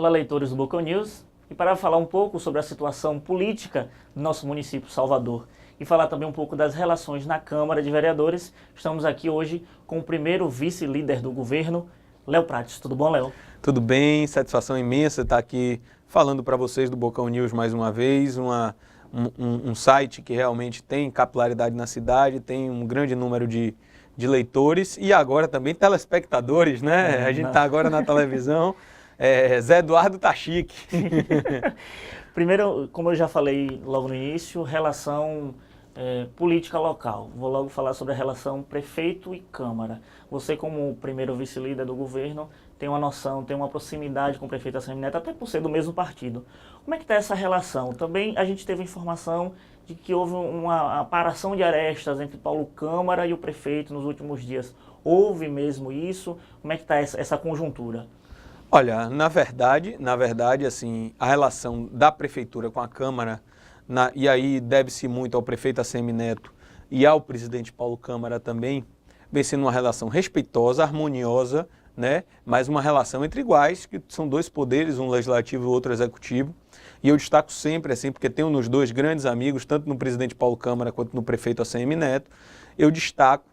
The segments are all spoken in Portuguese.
Fala, leitores do Bocão News, e para falar um pouco sobre a situação política do nosso município Salvador e falar também um pouco das relações na Câmara de Vereadores, estamos aqui hoje com o primeiro vice-líder do governo, Léo Prates. Tudo bom, Léo? Tudo bem, satisfação imensa estar aqui falando para vocês do Bocão News mais uma vez, um site que realmente tem capilaridade na cidade, tem um grande número de leitores e agora também telespectadores, né? A gente está agora na televisão. Zé Eduardo tá chique. Primeiro, como eu já falei logo no início, relação política local. Vou logo falar sobre a relação prefeito e Câmara. Você, como primeiro vice-líder do governo, tem uma noção, tem uma proximidade com o prefeito Assemineto, até por ser do mesmo partido. Como é que está essa relação? Também a gente teve informação de que houve uma aparação de arestas entre Paulo Câmara e o prefeito nos últimos dias. Houve mesmo isso? Como é que está essa conjuntura? Olha, na verdade, assim, a relação da prefeitura com a Câmara, e aí deve-se muito ao prefeito Assemineto e ao presidente Paulo Câmara também, vem sendo uma relação respeitosa, harmoniosa, né? Mas uma relação entre iguais, que são dois poderes, um legislativo e o outro executivo. E eu destaco sempre, assim, porque tenho nos dois grandes amigos, tanto no presidente Paulo Câmara quanto no prefeito Assemineto, eu destaco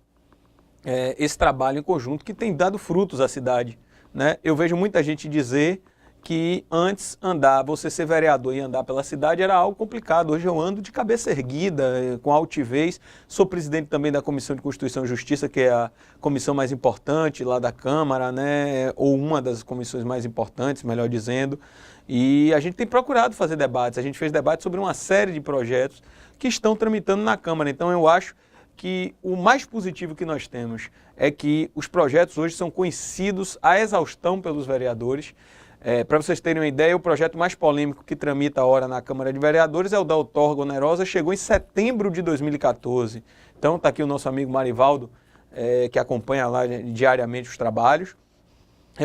esse trabalho em conjunto que tem dado frutos à cidade. Né? Eu vejo muita gente dizer que antes você ser vereador e andar pela cidade era algo complicado. Hoje eu ando de cabeça erguida, com altivez. Sou presidente também da Comissão de Constituição e Justiça, que é a comissão mais importante lá da Câmara, né? Ou uma das comissões mais importantes, melhor dizendo. E a gente tem procurado fazer debates. A gente fez debates sobre uma série de projetos que estão tramitando na Câmara. Então eu acho que o mais positivo que nós temos é que os projetos hoje são conhecidos à exaustão pelos vereadores. Para vocês terem uma ideia, o projeto mais polêmico que tramita agora na Câmara de Vereadores é o da outorga onerosa, chegou em setembro de 2014. Então está aqui o nosso amigo Marivaldo, que acompanha lá diariamente os trabalhos.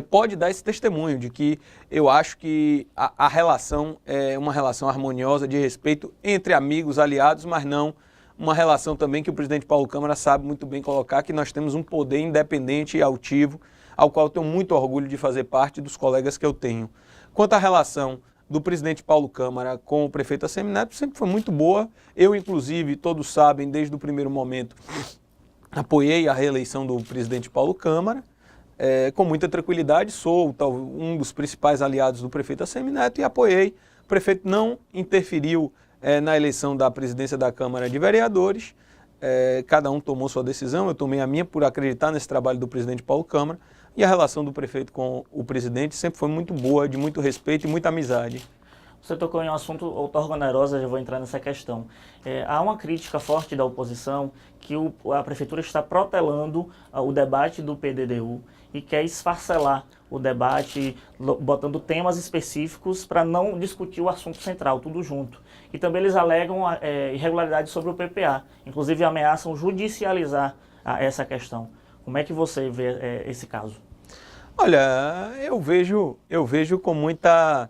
Pode dar esse testemunho de que eu acho que a relação é uma relação harmoniosa de respeito entre amigos, aliados, mas não uma relação também que o presidente Paulo Câmara sabe muito bem colocar, que nós temos um poder independente e altivo, ao qual eu tenho muito orgulho de fazer parte dos colegas que eu tenho. Quanto à relação do presidente Paulo Câmara com o prefeito Assemineto, sempre foi muito boa. Eu, inclusive, todos sabem, desde o primeiro momento, apoiei a reeleição do presidente Paulo Câmara, com muita tranquilidade, sou um dos principais aliados do prefeito Assemineto e apoiei. O prefeito não interferiu na eleição da presidência da Câmara de Vereadores, cada um tomou sua decisão, eu tomei a minha por acreditar nesse trabalho do presidente Paulo Câmara, e a relação do prefeito com o presidente sempre foi muito boa, de muito respeito e muita amizade. Você tocou em um assunto outorga onerosa, já vou entrar nessa questão. Há uma crítica forte da oposição que a prefeitura está protelando o debate do PDDU e quer esfacelar o debate, botando temas específicos para não discutir o assunto central, tudo junto. E também eles alegam irregularidades sobre o PPA, inclusive ameaçam judicializar essa questão. Como é que você vê esse caso? Olha, eu vejo com muita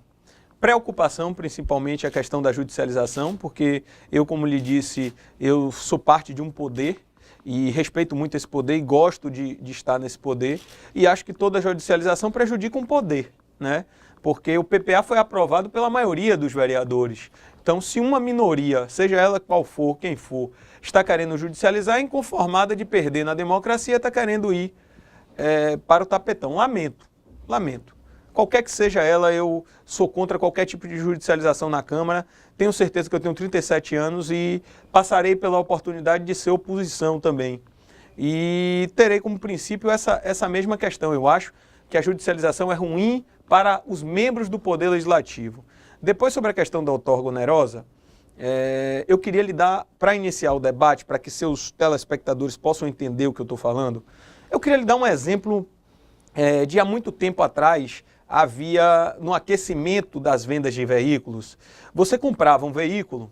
preocupação, principalmente a questão da judicialização, porque eu, como lhe disse, eu sou parte de um poder e respeito muito esse poder e gosto de estar nesse poder, e acho que toda judicialização prejudica um poder, né? Porque o PPA foi aprovado pela maioria dos vereadores. Então, se uma minoria, seja ela qual for, quem for, está querendo judicializar, é inconformada de perder na democracia, está querendo ir para o tapetão. Lamento. Qualquer que seja ela, eu sou contra qualquer tipo de judicialização na Câmara. Tenho certeza que eu tenho 37 anos e passarei pela oportunidade de ser oposição também. E terei como princípio essa mesma questão. Eu acho que a judicialização é ruim para os membros do Poder Legislativo. Depois, sobre a questão da outorga onerosa, eu queria lhe dar, para iniciar o debate, para que seus telespectadores possam entender o que eu estou falando, eu queria lhe dar um exemplo de há muito tempo atrás. No aquecimento das vendas de veículos, você comprava um veículo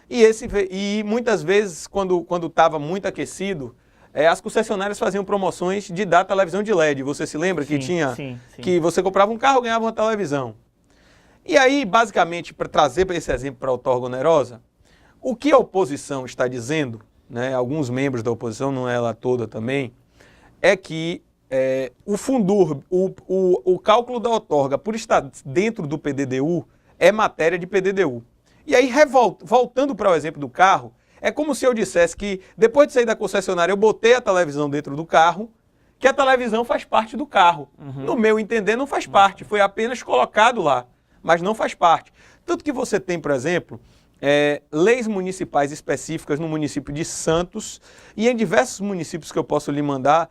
e muitas vezes, quando estava muito aquecido, as concessionárias faziam promoções de dar televisão de LED. Você se lembra que tinha, que você comprava um carro e ganhava uma televisão? E aí, basicamente, para trazer esse exemplo para a outorga onerosa, o que a oposição está dizendo, né, alguns membros da oposição, não é ela toda também, é que o Fundurb, o cálculo da outorga, por estar dentro do PDDU, é matéria de PDDU. E aí, voltando para o exemplo do carro, é como se eu dissesse que, depois de sair da concessionária, eu botei a televisão dentro do carro, que a televisão faz parte do carro. No meu entender, não faz parte, foi apenas colocado lá, mas não faz parte. Tanto que você tem, por exemplo, leis municipais específicas no município de Santos e em diversos municípios que eu posso lhe mandar,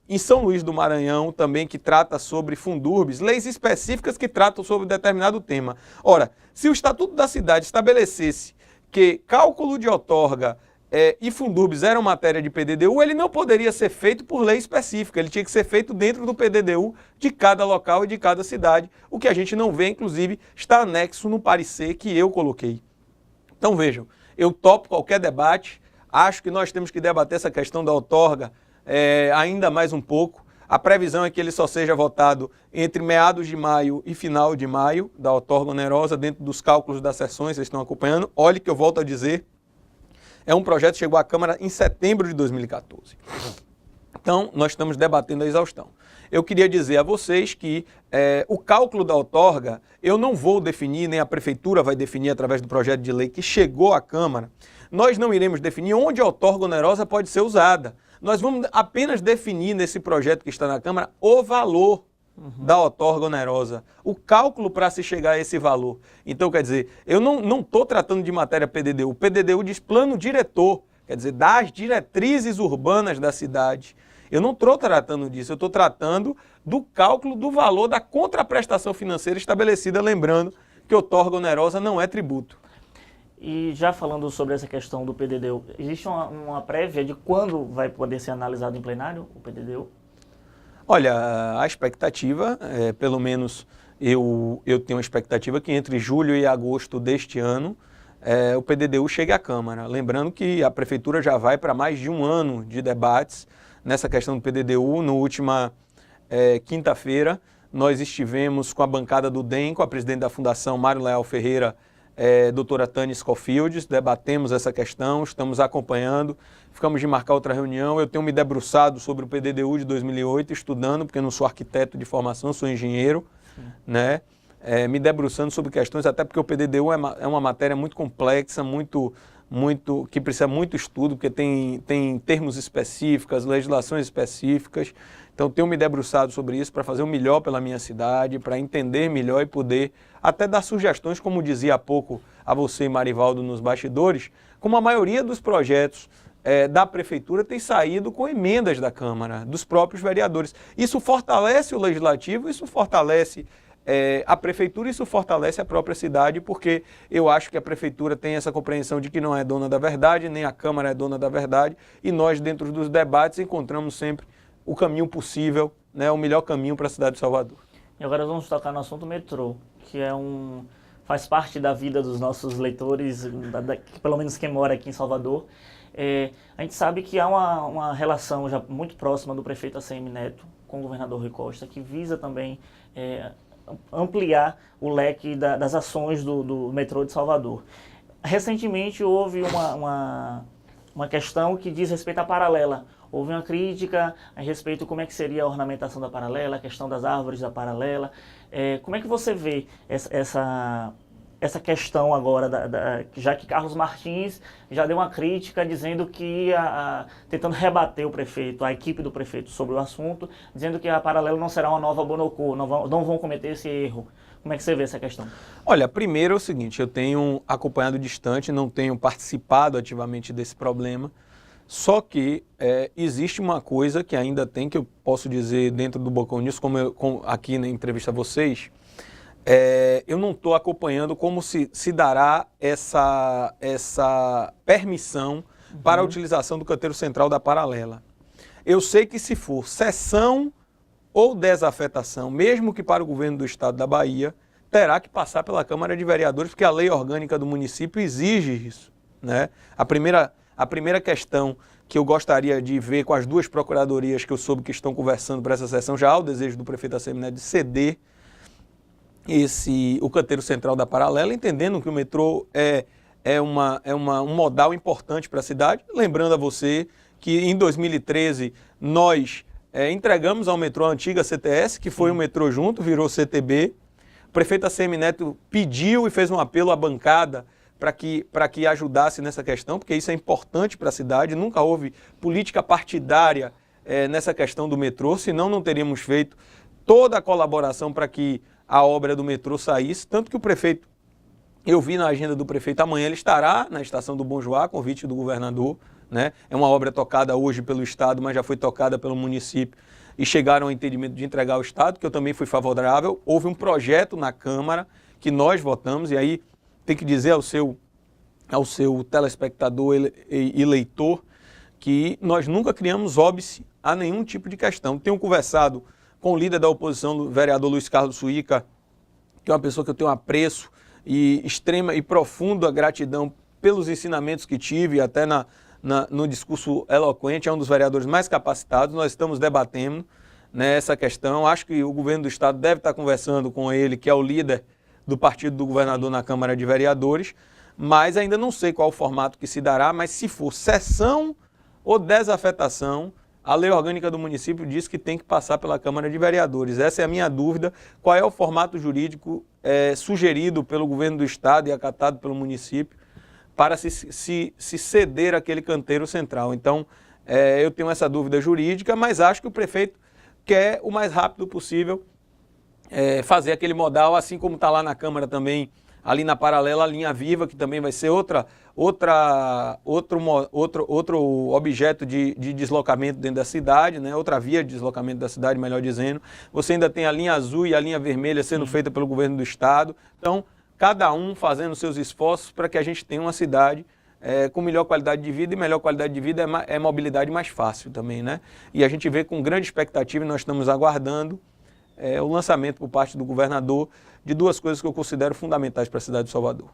em São Luís do Maranhão também, que trata sobre Fundurbs, leis específicas que tratam sobre determinado tema. Ora, se o Estatuto da Cidade estabelecesse que cálculo de outorga e Fundurbs eram matéria de PDDU, ele não poderia ser feito por lei específica, ele tinha que ser feito dentro do PDDU de cada local e de cada cidade, o que a gente não vê, inclusive, está anexo no parecer que eu coloquei. Então vejam, eu topo qualquer debate, acho que nós temos que debater essa questão da outorga ainda mais um pouco. A previsão é que ele só seja votado entre meados de maio e final de maio, da outorga onerosa, dentro dos cálculos das sessões, vocês estão acompanhando. Olhe que eu volto a dizer, é um projeto que chegou à Câmara em setembro de 2014. Então, nós estamos debatendo a exaustão. Eu queria dizer a vocês que o cálculo da outorga, eu não vou definir, nem a Prefeitura vai definir através do projeto de lei que chegou à Câmara. Nós não iremos definir onde a outorga onerosa pode ser usada. Nós vamos apenas definir nesse projeto que está na Câmara o valor da outorga onerosa, o cálculo para se chegar a esse valor. Então, quer dizer, eu não estou tratando de matéria PDDU. O PDDU diz plano diretor, quer dizer, das diretrizes urbanas da cidade. Eu não estou tratando disso, eu estou tratando do cálculo do valor da contraprestação financeira estabelecida, lembrando que outorga onerosa não é tributo. E já falando sobre essa questão do PDDU, existe uma prévia de quando vai poder ser analisado em plenário o PDDU? Olha, a expectativa, pelo menos eu tenho uma expectativa que entre julho e agosto deste ano o PDDU chegue à Câmara. Lembrando que a Prefeitura já vai para mais de um ano de debates nessa questão do PDDU. Na última quinta-feira, nós estivemos com a bancada do DEM, com a presidente da Fundação, Mário Leal Ferreira, doutora Tânia Scofields, debatemos essa questão, estamos acompanhando, ficamos de marcar outra reunião. Eu tenho me debruçado sobre o PDDU de 2008, estudando, porque eu não sou arquiteto de formação, sou engenheiro, né? Me debruçando sobre questões, até porque o PDDU é uma matéria muito complexa, que precisa muito estudo, porque tem termos específicos, legislações específicas. Então, tenho me debruçado sobre isso para fazer o melhor pela minha cidade, para entender melhor e poder até dar sugestões, como dizia há pouco a você e Marivaldo nos bastidores, como a maioria dos projetos da Prefeitura tem saído com emendas da Câmara, dos próprios vereadores. Isso fortalece o Legislativo, isso fortalece a Prefeitura, isso fortalece a própria cidade, porque eu acho que a Prefeitura tem essa compreensão de que não é dona da verdade, nem a Câmara é dona da verdade, e nós, dentro dos debates, encontramos sempre o caminho possível, né, o melhor caminho para a cidade de Salvador. E agora vamos tocar no assunto metrô, que faz parte da vida dos nossos leitores, pelo menos quem mora aqui em Salvador. A gente sabe que há uma relação já muito próxima do prefeito ACM Neto com o governador Rui Costa, que visa também ampliar o leque das ações do metrô de Salvador. Recentemente houve uma questão que diz respeito à paralela. Houve uma crítica a respeito de como é que seria a ornamentação da paralela, a questão das árvores da paralela. Como é que você vê essa questão agora, já que Carlos Martins já deu uma crítica dizendo que tentando rebater o prefeito, a equipe do prefeito sobre o assunto, dizendo que a paralela não será uma nova Bonocô, não vão cometer esse erro. Como é que você vê essa questão? Olha, primeiro é o seguinte, eu tenho acompanhado distante, não tenho participado ativamente desse problema, só que existe uma coisa que ainda tem, que eu posso dizer dentro do Bocão News, como aqui na entrevista a vocês, eu não estou acompanhando como se dará essa permissão para a utilização do canteiro central da paralela. Eu sei que se for cessão ou desafetação, mesmo que para o governo do estado da Bahia, terá que passar pela Câmara de Vereadores, porque a lei orgânica do município exige isso, né? A primeira questão que eu gostaria de ver com as duas procuradorias que eu soube que estão conversando para essa sessão, já há o desejo do prefeito ACM Neto de ceder o canteiro central da paralela, entendendo que o metrô é um modal importante para a cidade. Lembrando a você que em 2013 nós entregamos ao metrô a antiga CTS, que foi o metrô junto, virou CTB. O prefeito ACM Neto pediu e fez um apelo à bancada para que ajudasse nessa questão, porque isso é importante para a cidade. Nunca houve política partidária nessa questão do metrô, senão não teríamos feito toda a colaboração para que a obra do metrô saísse. Tanto que o prefeito, eu vi na agenda do prefeito, amanhã ele estará na estação do Bom Joá, convite do governador, né? É uma obra tocada hoje pelo Estado, mas já foi tocada pelo município e chegaram ao entendimento de entregar ao Estado, que eu também fui favorável. Houve um projeto na Câmara que nós votamos, e aí tem que dizer ao seu telespectador e leitor que nós nunca criamos óbice a nenhum tipo de questão. Tenho conversado com o líder da oposição, o vereador Luiz Carlos Suíca, que é uma pessoa que eu tenho apreço e extrema e profunda gratidão pelos ensinamentos que tive, até no discurso eloquente, é um dos vereadores mais capacitados. Nós estamos debatendo, né, essa questão. Acho que o governo do Estado deve estar conversando com ele, que é o líder do partido do governador na Câmara de Vereadores, mas ainda não sei qual o formato que se dará, mas se for sessão ou desafetação, a lei orgânica do município diz que tem que passar pela Câmara de Vereadores. Essa é a minha dúvida. Qual é o formato jurídico sugerido pelo governo do Estado e acatado pelo município para se ceder aquele canteiro central? Então, eu tenho essa dúvida jurídica, mas acho que o prefeito quer o mais rápido possível fazer aquele modal, assim como está lá na Câmara também, ali na paralela, a linha viva, que também vai ser outro objeto de deslocamento dentro da cidade, né? Outra via de deslocamento da cidade, melhor dizendo. Você ainda tem a linha azul e a linha vermelha sendo feita pelo governo do Estado. Então, cada um fazendo seus esforços para que a gente tenha uma cidade com melhor qualidade de vida, e melhor qualidade de vida é mobilidade mais fácil também, né? E a gente vê com grande expectativa, e nós estamos aguardando o lançamento por parte do governador de duas coisas que eu considero fundamentais para a cidade de Salvador.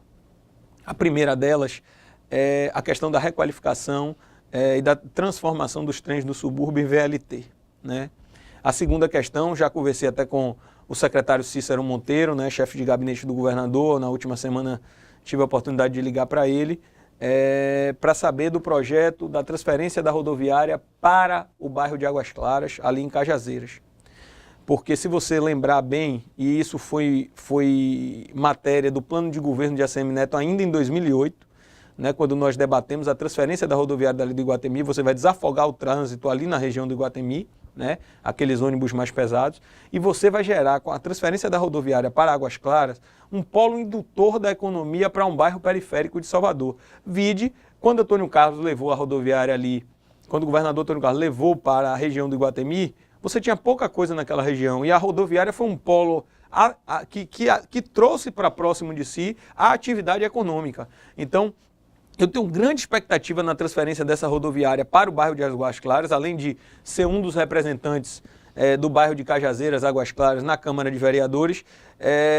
A primeira delas é a questão da requalificação e da transformação dos trens do subúrbio em VLT, né? A segunda questão, já conversei até com o secretário Cícero Monteiro, né, chefe de gabinete do governador. Na última semana tive a oportunidade de ligar para ele para saber do projeto da transferência da rodoviária para o bairro de Águas Claras, ali em Cajazeiras. Porque se você lembrar bem, e isso foi matéria do plano de governo de ACM Neto ainda em 2008, né, quando nós debatemos a transferência da rodoviária dali do Iguatemi, você vai desafogar o trânsito ali na região do Iguatemi, né, aqueles ônibus mais pesados, e você vai gerar, com a transferência da rodoviária para Águas Claras, um polo indutor da economia para um bairro periférico de Salvador. Vide, quando Antônio Carlos levou a rodoviária ali, quando o governador Antônio Carlos levou para a região do Iguatemi, você tinha pouca coisa naquela região, e a rodoviária foi um polo que trouxe para próximo de si a atividade econômica. Então, eu tenho grande expectativa na transferência dessa rodoviária para o bairro de Águas Claras, além de ser um dos representantes do bairro de Cajazeiras, Águas Claras, na Câmara de Vereadores.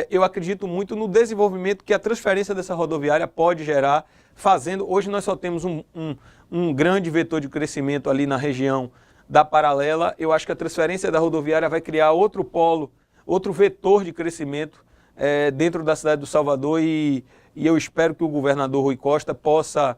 Eu acredito muito no desenvolvimento que a transferência dessa rodoviária pode gerar, fazendo... Hoje nós só temos um grande vetor de crescimento ali na região da paralela. Eu acho que a transferência da rodoviária vai criar outro polo, outro vetor de crescimento dentro da cidade do Salvador, e eu espero que o governador Rui Costa possa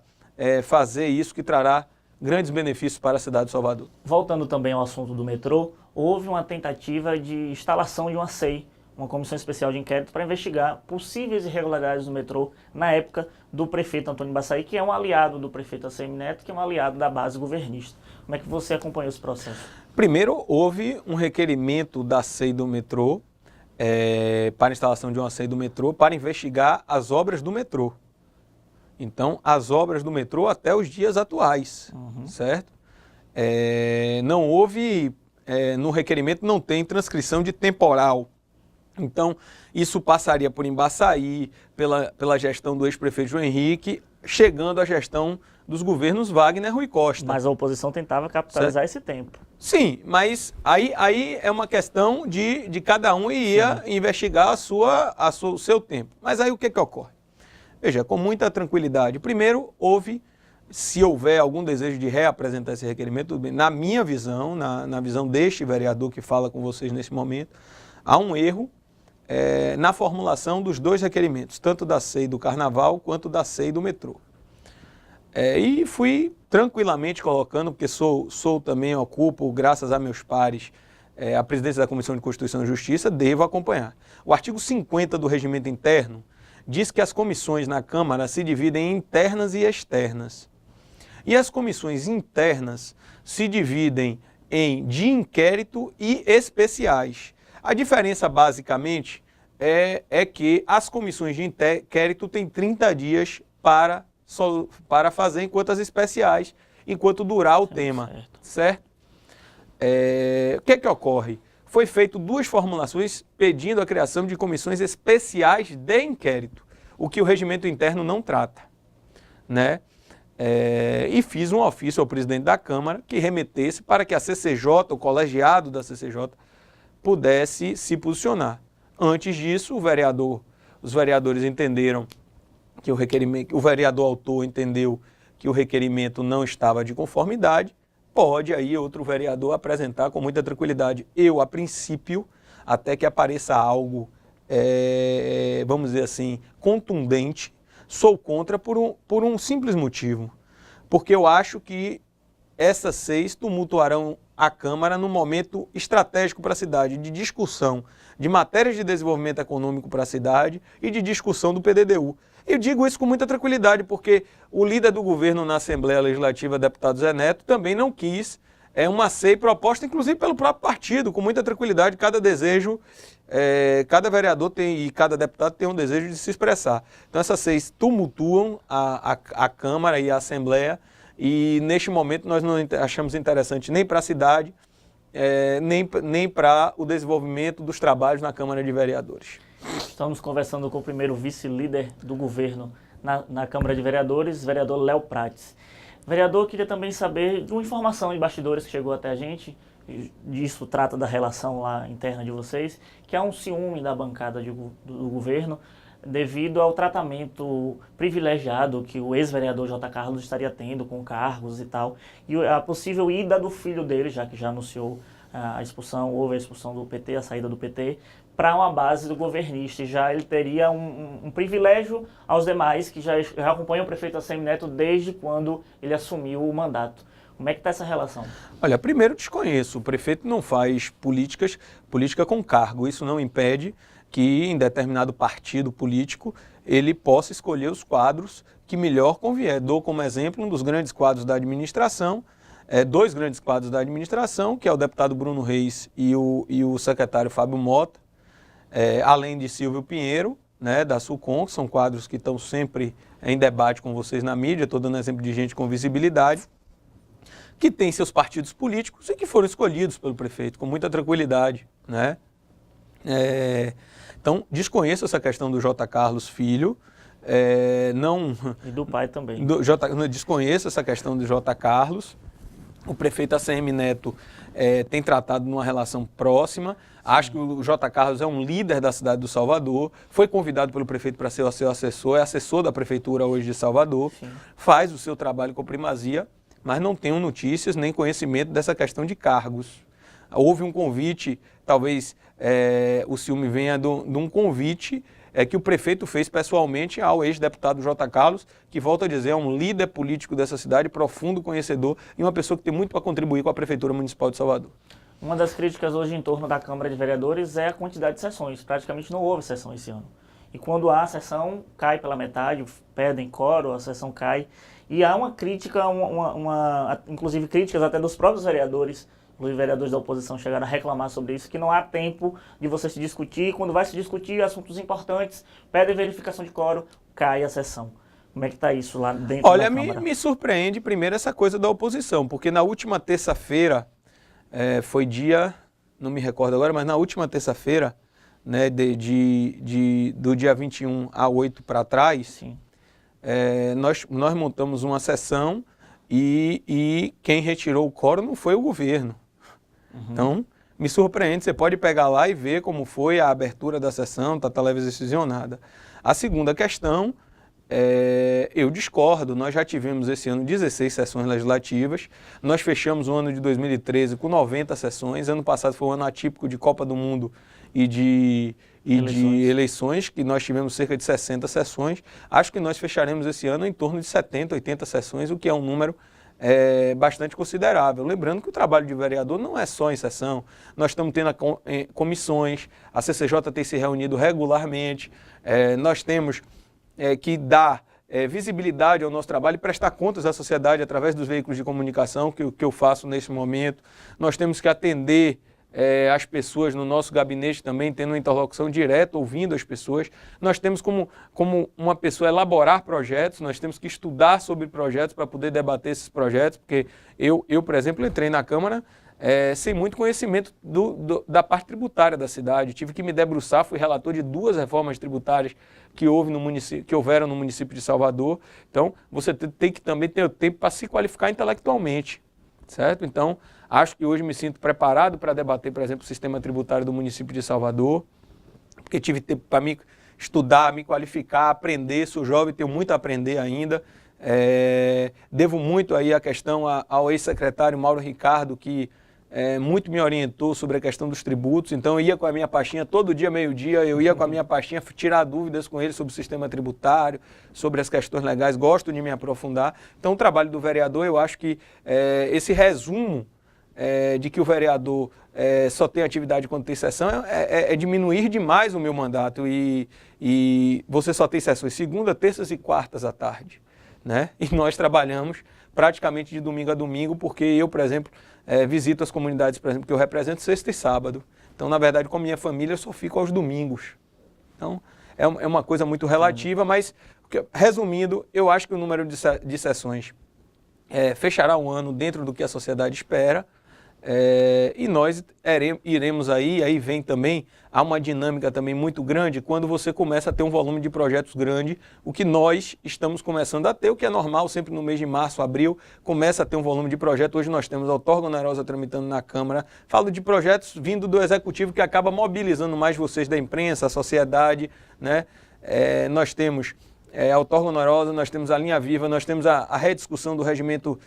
fazer isso, que trará grandes benefícios para a cidade de Salvador. Voltando também ao assunto do metrô, houve uma tentativa de instalação de uma SEI, uma comissão especial de inquérito, para investigar possíveis irregularidades no metrô na época do prefeito Antônio Baçaí, que é um aliado do prefeito ACM Neto, que é um aliado da base governista. Como é que você acompanhou esse processo? Primeiro, houve um requerimento da SEI do metrô, para a instalação de uma SEI do metrô, para investigar as obras do metrô. Então, as obras do metrô até os dias atuais, certo? Não houve, no requerimento não tem transcrição de temporal. Então, isso passaria por Embaçaí, pela gestão do ex-prefeito João Henrique, chegando à gestão dos governos Wagner e Rui Costa. Mas a oposição tentava capitalizar esse tempo. Sim, mas aí é uma questão de cada um ia investigar o seu tempo. Mas aí o que ocorre? Veja, com muita tranquilidade. Primeiro, se houver algum desejo de reapresentar esse requerimento, tudo bem. Na minha visão, na visão deste vereador que fala com vocês nesse momento, há um erro na formulação dos dois requerimentos, tanto da SEI do Carnaval quanto da SEI do metrô. E fui tranquilamente colocando, porque sou também, ocupo, graças a meus pares, a presidência da Comissão de Constituição e Justiça, devo acompanhar. O artigo 50 do Regimento Interno diz que as comissões na Câmara se dividem em internas e externas. E as comissões internas se dividem em de inquérito e especiais. A diferença, basicamente, é que as comissões de inquérito têm 30 dias para fazer, enquanto as especiais, enquanto durar o tema, certo? O que é que ocorre? Foi feito 2 formulações pedindo a criação de comissões especiais de inquérito, o que o regimento interno não trata, né? E fiz um ofício ao presidente da Câmara que remetesse para que a CCJ, o colegiado da CCJ, pudesse se posicionar. Antes disso, os vereadores entenderam que o vereador autor entendeu que o requerimento não estava de conformidade, pode aí outro vereador apresentar com muita tranquilidade. Eu, a princípio, até que apareça algo, vamos dizer assim, contundente, sou contra por um simples motivo. Porque eu acho que essas 6 tumultuarão a Câmara num momento estratégico para a cidade, de discussão de matérias de desenvolvimento econômico para a cidade e de discussão do PDDU. Eu digo isso com muita tranquilidade, porque o líder do governo na Assembleia Legislativa, deputado Zé Neto, também não quis uma SEI proposta, inclusive pelo próprio partido, com muita tranquilidade. Cada desejo, cada vereador e cada deputado tem um desejo de se expressar. Então essas 6 tumultuam a Câmara e a Assembleia, e neste momento nós não achamos interessante nem para a cidade, nem para o desenvolvimento dos trabalhos na Câmara de Vereadores. Estamos conversando com o primeiro vice-líder do governo na Câmara de Vereadores, vereador Léo Prates. Vereador, queria também saber de uma informação de bastidores que chegou até a gente, disso trata da relação lá interna de vocês, que há um ciúme da bancada do governo devido ao tratamento privilegiado que o ex-vereador J. Carlos estaria tendo com cargos e tal, e a possível ida do filho dele, já que já anunciou a expulsão, houve a expulsão do PT, a saída do PT, para uma base do governista, e já ele teria um privilégio aos demais que já acompanham o prefeito Assemineto desde quando ele assumiu o mandato. Como é que está essa relação? Olha, primeiro desconheço, o prefeito não faz política com cargo, isso não impede que em determinado partido político ele possa escolher os quadros que melhor convier. Dou como exemplo um dos grandes quadros da administração, 2 grandes quadros da administração, que é o deputado Bruno Reis e o secretário Fábio Mota, além de Silvio Pinheiro, né, da Sulcom, que são quadros que estão sempre em debate com vocês na mídia. Estou dando exemplo de gente com visibilidade, que tem seus partidos políticos e que foram escolhidos pelo prefeito com muita tranquilidade, né? Então, desconheço essa questão do J. Carlos Filho, E do pai também. Desconheço essa questão do J. Carlos. O prefeito ACM Neto tem tratado numa relação próxima. Acho que o J. Carlos é um líder da cidade do Salvador, foi convidado pelo prefeito para ser o seu assessor, é assessor da prefeitura hoje de Salvador, Sim. Faz o seu trabalho com primazia, mas não tenho notícias nem conhecimento dessa questão de cargos. Houve um convite, talvez o ciúme venha de um convite que o prefeito fez pessoalmente ao ex-deputado J. Carlos, que, volto a dizer, é um líder político dessa cidade, profundo conhecedor e uma pessoa que tem muito para contribuir com a Prefeitura Municipal de Salvador. Uma das críticas hoje em torno da Câmara de Vereadores é a quantidade de sessões. Praticamente não houve sessão esse ano. E quando há sessão, cai pela metade, pedem coro, a sessão cai. E há uma crítica, inclusive críticas até dos próprios vereadores. Os vereadores da oposição chegaram a reclamar sobre isso, que não há tempo de você se discutir. Quando vai se discutir assuntos importantes, pedem verificação de quórum, cai a sessão. Como é que está isso lá dentro da Câmara? Olha, me surpreende primeiro essa coisa da oposição, porque na última terça-feira, foi dia, não me recordo agora, mas na última terça-feira, né, do dia 21 a 8 para trás, nós montamos uma sessão e quem retirou o quórum não foi o governo. Então, me surpreende, você pode pegar lá e ver como foi a abertura da sessão, está televisionada. A segunda questão, eu discordo, nós já tivemos esse ano 16 sessões legislativas, nós fechamos o ano de 2013 com 90 sessões, ano passado foi um ano atípico de Copa do Mundo e de eleições, que nós tivemos cerca de 60 sessões, acho que nós fecharemos esse ano em torno de 70, 80 sessões, o que é um número bastante considerável. Lembrando que o trabalho de vereador não é só em sessão, nós estamos tendo comissões, a CCJ tem se reunido regularmente, nós temos que dar visibilidade ao nosso trabalho e prestar contas à sociedade através dos veículos de comunicação que eu faço nesse momento. Nós temos que atender as pessoas no nosso gabinete também, tendo uma interlocução direta, ouvindo as pessoas. Nós temos como uma pessoa elaborar projetos, nós temos que estudar sobre projetos para poder debater esses projetos, porque eu, por exemplo, entrei na Câmara sem muito conhecimento da parte tributária da cidade. Tive que me debruçar, fui relator de 2 reformas tributárias que houveram no município de Salvador. Então, você tem que também ter o tempo para se qualificar intelectualmente, certo? Então, acho que hoje me sinto preparado para debater, por exemplo, o sistema tributário do município de Salvador, porque tive tempo para me estudar, me qualificar, aprender. Sou jovem, tenho muito a aprender ainda. Devo muito aí a questão ao ex-secretário Mauro Ricardo, que muito me orientou sobre a questão dos tributos. Então, eu ia com a minha pastinha, todo dia, meio-dia, eu ia com a minha pastinha tirar dúvidas com ele sobre o sistema tributário, sobre as questões legais. Gosto de me aprofundar. Então, o trabalho do vereador, eu acho que esse resumo de que o vereador só tem atividade quando tem sessão é diminuir demais o meu mandato. E você só tem sessões segunda, terças e quartas à tarde, né? E nós trabalhamos praticamente de domingo a domingo, porque eu, por exemplo, visito as comunidades, por exemplo, que eu represento sexta e sábado. Então, na verdade, com a minha família, eu só fico aos domingos. Então, é uma coisa muito relativa, mas, resumindo, eu acho que o número de sessões fechará o ano dentro do que a sociedade espera. E nós iremos aí vem também, há uma dinâmica também muito grande quando você começa a ter um volume de projetos grande, o que nós estamos começando a ter, o que é normal, sempre no mês de março, abril, começa a ter um volume de projetos. Hoje nós temos a outorga onerosa tramitando na Câmara, falo de projetos vindo do Executivo que acaba mobilizando mais vocês da imprensa, a sociedade, né? Nós temos a outorga onerosa, nós temos a linha viva, nós temos a rediscussão do regimento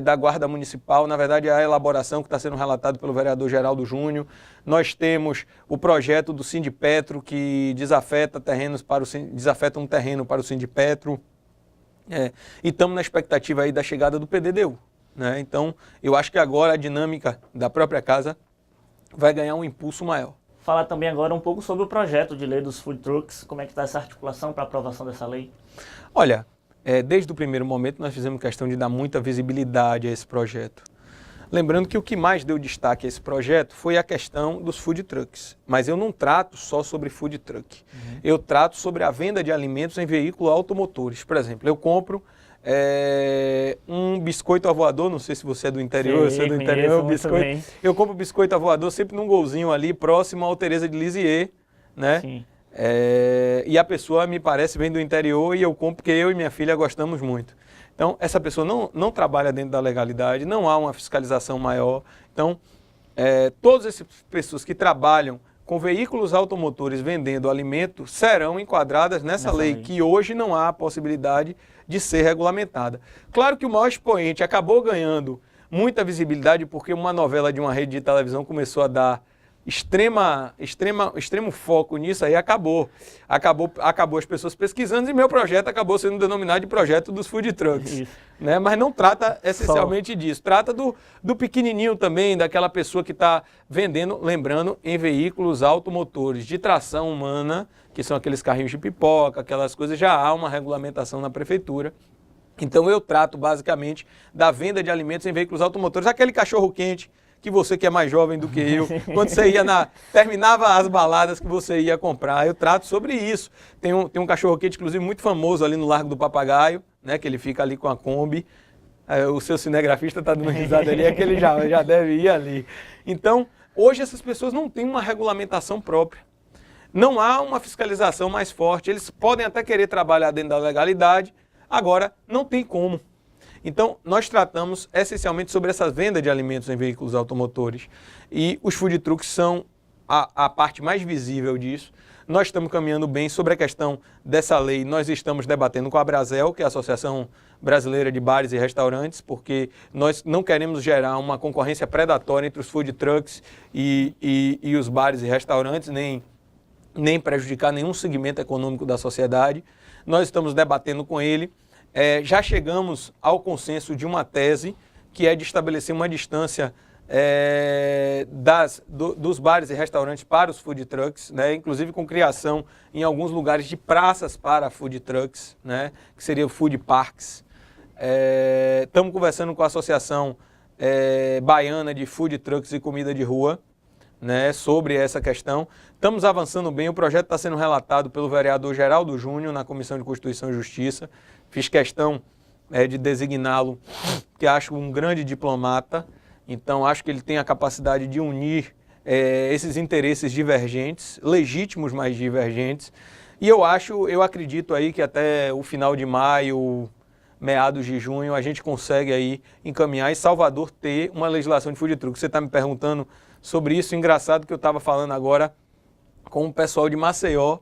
da Guarda Municipal, na verdade a elaboração que está sendo relatado pelo vereador Geraldo Júnior. Nós temos o projeto do Sindipetro, que desafeta um terreno para o Sindipetro. E estamos na expectativa aí da chegada do PDDU, né? Então, eu acho que agora a dinâmica da própria casa vai ganhar um impulso maior. Falar também agora um pouco sobre o projeto de lei dos food trucks, como é que está essa articulação para a aprovação dessa lei? Olha, desde o primeiro momento nós fizemos questão de dar muita visibilidade a esse projeto. Lembrando que o que mais deu destaque a esse projeto foi a questão dos food trucks. Mas eu não trato só sobre food truck. Eu trato sobre a venda de alimentos em veículos automotores. Por exemplo, eu compro um biscoito avoador, não sei se você é do interior, Sim, eu sou do interior, biscoito. Eu compro biscoito avoador sempre num golzinho ali próximo ao Teresa de Lisieux, né? Sim. E a pessoa, me parece, vem do interior e eu compro porque eu e minha filha gostamos muito. Então, essa pessoa não trabalha dentro da legalidade, não há uma fiscalização maior. Então, todas essas pessoas que trabalham com veículos automotores vendendo alimento serão enquadradas nessa lei, que hoje não há a possibilidade de ser regulamentada. Claro que o maior expoente acabou ganhando muita visibilidade porque uma novela de uma rede de televisão começou a dar extremo foco nisso, aí acabou as pessoas pesquisando e meu projeto acabou sendo denominado de projeto dos food trucks, né? Mas não trata essencialmente disso, trata do pequenininho também, daquela pessoa que está vendendo, lembrando, em veículos automotores de tração humana, que são aqueles carrinhos de pipoca, aquelas coisas, já há uma regulamentação na prefeitura. Então eu trato basicamente da venda de alimentos em veículos automotores, aquele cachorro quente que você que é mais jovem do que eu, quando você ia terminava as baladas que você ia comprar, eu trato sobre isso. Tem um cachorro-quente, inclusive, muito famoso ali no Largo do Papagaio, né, que ele fica ali com a Kombi. O seu cinegrafista está dando risada ali, é que ele já deve ir ali. Então, hoje essas pessoas não têm uma regulamentação própria. Não há uma fiscalização mais forte. Eles podem até querer trabalhar dentro da legalidade, agora não tem como. Então, nós tratamos essencialmente sobre essa venda de alimentos em veículos automotores. E os food trucks são a parte mais visível disso. Nós estamos caminhando bem sobre a questão dessa lei. Nós estamos debatendo com a Abrazel, que é a Associação Brasileira de Bares e Restaurantes, porque nós não queremos gerar uma concorrência predatória entre os food trucks e os bares e restaurantes, nem prejudicar nenhum segmento econômico da sociedade. Nós estamos debatendo com ele. já chegamos ao consenso de uma tese que é de estabelecer uma distância dos bares e restaurantes para os food trucks, né? Inclusive com criação em alguns lugares de praças para food trucks, né? Que seria o food parks. Estamos conversando com a Associação Baiana de Food Trucks e Comida de Rua, né, sobre essa questão. Estamos avançando bem, o projeto está sendo relatado pelo vereador Geraldo Júnior na Comissão de Constituição e Justiça. Fiz questão de designá-lo, que acho um grande diplomata, então acho que ele tem a capacidade de unir esses interesses divergentes, legítimos, mas divergentes, e eu acredito aí que até o final de maio, meados de junho, a gente consegue aí encaminhar e Salvador ter uma legislação de food truck. Você está me perguntando sobre isso, engraçado que eu estava falando agora com o pessoal de Maceió,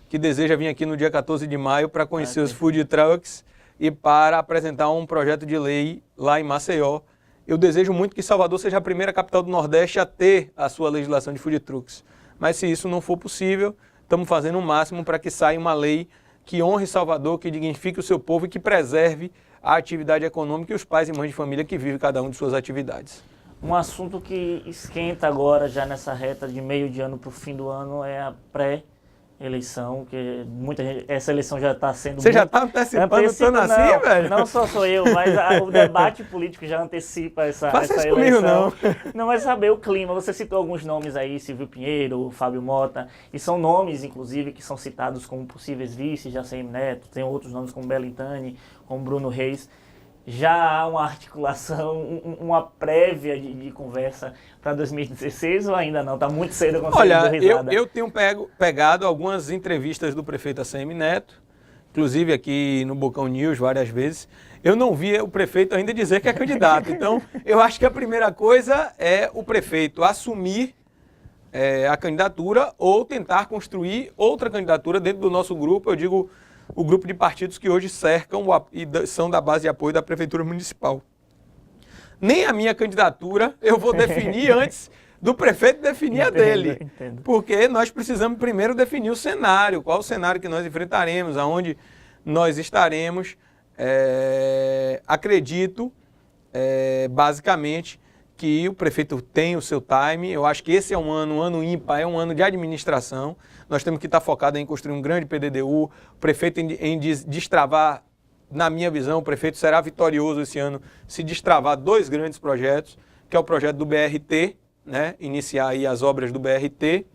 que deseja vir aqui no dia 14 de maio para conhecer os food trucks e para apresentar um projeto de lei lá em Maceió. Eu desejo muito que Salvador seja a primeira capital do Nordeste a ter a sua legislação de food trucks. Mas se isso não for possível, estamos fazendo o máximo para que saia uma lei que honre Salvador, que dignifique o seu povo e que preserve a atividade econômica e os pais e mães de família que vivem cada um de suas atividades. Um assunto que esquenta agora, já nessa reta de meio de ano para o fim do ano, é a pré-eleição, que muita gente, essa eleição já está sendo... Você já está antecipando tanto assim, velho? Não só sou eu, mas o debate político já antecipa essa eleição. Comigo, não. Não, mas saber o clima. Você citou alguns nomes aí, Silvio Pinheiro, Fábio Mota, e são nomes, inclusive, que são citados como possíveis vices de ACM Neto, tem outros nomes como Belintani, como Bruno Reis. Já há uma articulação, uma prévia de conversa para 2016 ou ainda não? Está muito cedo quando você deu risada. Olha, eu tenho pegado algumas entrevistas do prefeito ACM Neto, inclusive aqui no Bocão News várias vezes. Eu não vi o prefeito ainda dizer que é candidato. Então, eu acho que a primeira coisa é o prefeito assumir a candidatura ou tentar construir outra candidatura dentro do nosso grupo. Eu digo o grupo de partidos que hoje cercam e são da base de apoio da Prefeitura Municipal. Nem a minha candidatura eu vou definir antes do prefeito definir a dele. Entendo. Porque nós precisamos primeiro definir o cenário, qual o cenário que nós enfrentaremos, aonde nós estaremos. Acredito, basicamente, que o prefeito tem o seu time. Eu acho que esse é um ano ímpar, é um ano de administração. Nós temos que estar focados em construir um grande PDDU, o prefeito em destravar, na minha visão, o prefeito será vitorioso esse ano se destravar dois grandes projetos, que é o projeto do BRT, né? Iniciar aí as obras do BRT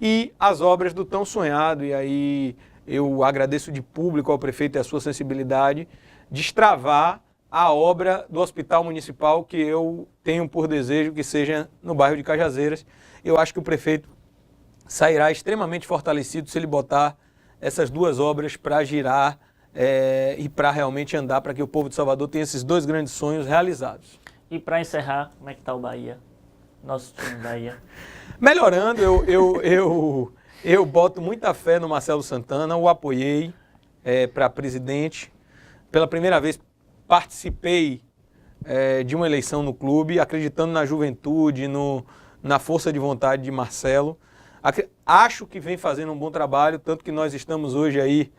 e as obras do tão sonhado, e aí eu agradeço de público ao prefeito e a sua sensibilidade, destravar a obra do Hospital Municipal que eu tenho por desejo que seja no bairro de Cajazeiras. Eu acho que o prefeito sairá extremamente fortalecido se ele botar essas duas obras para girar e para realmente andar, para que o povo de Salvador tenha esses dois grandes sonhos realizados. E para encerrar, como é que está o Bahia? Nosso time Bahia. Melhorando, eu boto muita fé no Marcelo Santana, o apoiei para presidente. Pela primeira vez participei de uma eleição no clube, acreditando na juventude, na força de vontade de Marcelo. Acho que vem fazendo um bom trabalho, tanto que nós estamos hoje aí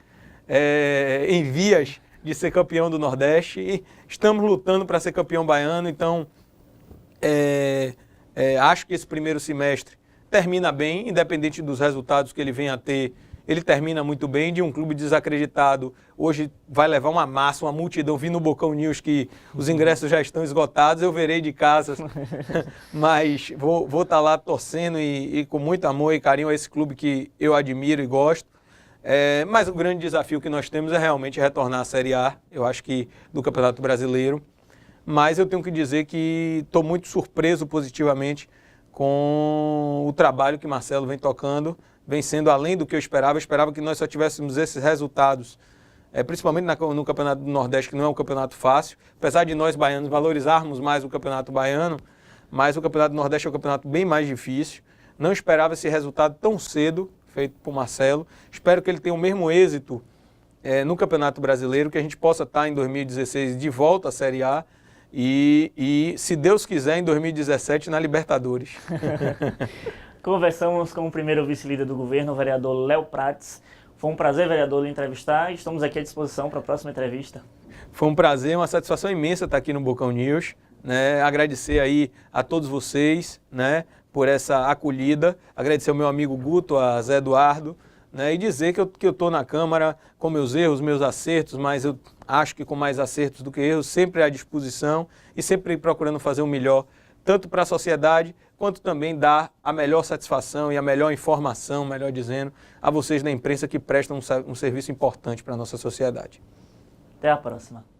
em vias de ser campeão do Nordeste e estamos lutando para ser campeão baiano. Então, acho que esse primeiro semestre termina bem, independente dos resultados que ele venha a ter. Ele termina muito bem. De um clube desacreditado, hoje vai levar uma massa, uma multidão. Vi no Bocão News que os ingressos já estão esgotados, eu verei de casa, mas vou estar lá torcendo e com muito amor e carinho a esse clube que eu admiro e gosto. Mas o grande desafio que nós temos é realmente retornar à Série A, eu acho que do Campeonato Brasileiro. Mas eu tenho que dizer que estou muito surpreso positivamente com o trabalho que Marcelo vem tocando, vem sendo além do que eu esperava. Eu esperava que nós só tivéssemos esses resultados, principalmente no Campeonato do Nordeste, que não é um campeonato fácil. Apesar de nós baianos valorizarmos mais o Campeonato Baiano, mas o Campeonato do Nordeste é um campeonato bem mais difícil. Não esperava esse resultado tão cedo, feito por Marcelo. Espero que ele tenha o mesmo êxito no Campeonato Brasileiro, que a gente possa estar em 2016 de volta à Série A e se Deus quiser, em 2017 na Libertadores. Conversamos com o primeiro vice-líder do governo, o vereador Léo Prates. Foi um prazer, vereador, lhe entrevistar e estamos aqui à disposição para a próxima entrevista. Foi um prazer, uma satisfação imensa estar aqui no Bocão News, né? Agradecer aí a todos vocês, né, por essa acolhida, agradecer ao meu amigo Guto, a Zé Eduardo, né, e dizer que eu estou na Câmara com meus erros, meus acertos, mas eu acho que com mais acertos do que erros, sempre à disposição e sempre procurando fazer o melhor, tanto para a sociedade, quanto também dar a melhor satisfação e a melhor informação, melhor dizendo, a vocês da imprensa que prestam um serviço importante para a nossa sociedade. Até a próxima.